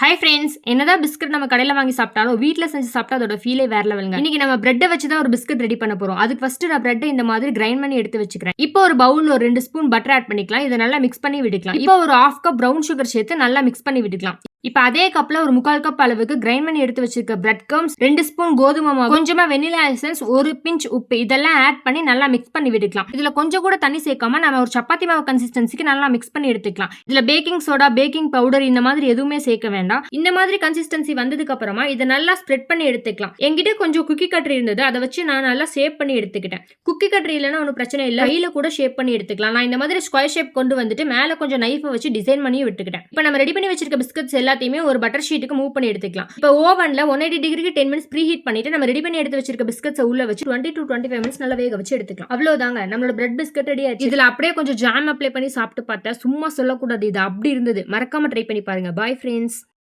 Hi friends, என்னதான் biscuit நம்ம கடையில் வாங்கி சாப்பிட்டாலும் வீட்டில் செஞ்சு சாப்பிட்டா அதோட ஃபீலே வேற லெவலுங்க. இன்னைக்கு நம்ம பிரெட்டை வச்சு தான் ஒரு பிஸ்கட் ரெடி பண்ண போறோம். அதுக்கு ஃபர்ஸ்ட் நான் பிரெட்டை இந்த மாதிரி கிரைண்ட் பண்ணி எடுத்து வச்சுக்கிறேன். இப்போ ஒரு பவுல் ஒரு 2 ஸ்பூன் பட்டர் ஆட் பண்ணிக்கலாம். இதை நல்லா மிக்ஸ் பண்ணி விட்டுக்கலாம். இப்போ ஒரு 1/2 கப் ப்ரௌன் சுகர் சேர்த்து நல்லா மிக்ஸ் பண்ணி விட்டுக்கலாம். இப்போ அதே கப்ல ஒரு 3/4 கப் அளவுக்கு கிரைண்ட் பண்ணி எடுத்து வச்சிருக்க பிரெட் கம்ஸ், 2 ஸ்பூன் கோதுமை மாவு, கொஞ்சமா வெனிலா எசன்ஸ், ஒரு பிஞ்ச் உப்பு இதெல்லாம் ஆட் பண்ணி நல்லா மிக்ஸ் பண்ணி விட்டுக்கலாம். இதுல கொஞ்சம் கூட தண்ணி சேர்க்காம நம்ம ஒரு சப்பாத்தி மாவு கன்சிஸ்டன்சிக்கு நல்லா மிக்ஸ் பண்ணி எடுத்துக்கலாம். இதுல பேக்கிங் சோடா, பேக்கிங் பவுடர் இந்த மாதிரி எதுவுமே சேர்க்க வேண்டாம். இந்த மாதிரி கன்சிஸ்டன்சி வந்ததுக்கு அப்புறமா இதை நல்லா ஸ்ப்ரெட் பண்ணி எடுத்துக்கலாம். என்கிட்ட கொஞ்சம் குக்கி கட்டர் இருந்தது, அதை வச்சு நான் நல்லா ஷேப் பண்ணி எடுத்துக்கிட்டேன். குக்கி கட்டர் இல்லைன்னா ஒன்றும் பிரச்சனை இல்லை, கையில கூட ஷேப் பண்ணி எடுத்துக்கலாம். நான் இந்த மாதிரி ஸ்கொயர் ஷேப் கொண்டு வந்துட்டு மேல கொஞ்சம் நைஃபை வச்சு டிசைன் பண்ணி விட்டுக்கிட்டேன். இப்போ நம்ம ரெடி பண்ணி வச்சிருக்க பிஸ்கட்ஸ் எல்லாத்தையுமே ஒரு பட்டர் ஷீட்டுக்கு மூவ் பண்ணி எடுத்துக்கலாம். இப்போ ஓவன்ல 180 டிகிரிக்கு 10 மினிட்ஸ் ப்ரீ ஹீட் பண்ணிட்டு நம்ம ரெடி பண்ணி எடுத்து வச்சிருக்க பிஸ்கட்ஸ் உள்ள வச்சு 20 to 25 மினிட்ஸ் நல்லா வேக வச்சு எடுத்துக்கலாம். அவ்வளவுதாங்க, நம்மளோட பிரெட் பிஸ்கட் ரெடி ஆயிடுச்சு. இதுல அப்படியே கொஞ்சம் ஜாம் அப்ளை பண்ணி சாப்பிட்டு பார்த்தா சும்மா சொல்லக்கூடாது, இது அப்படி இருந்தது. மறக்காம ட்ரை பண்ணி பாருங்க. Bye friends.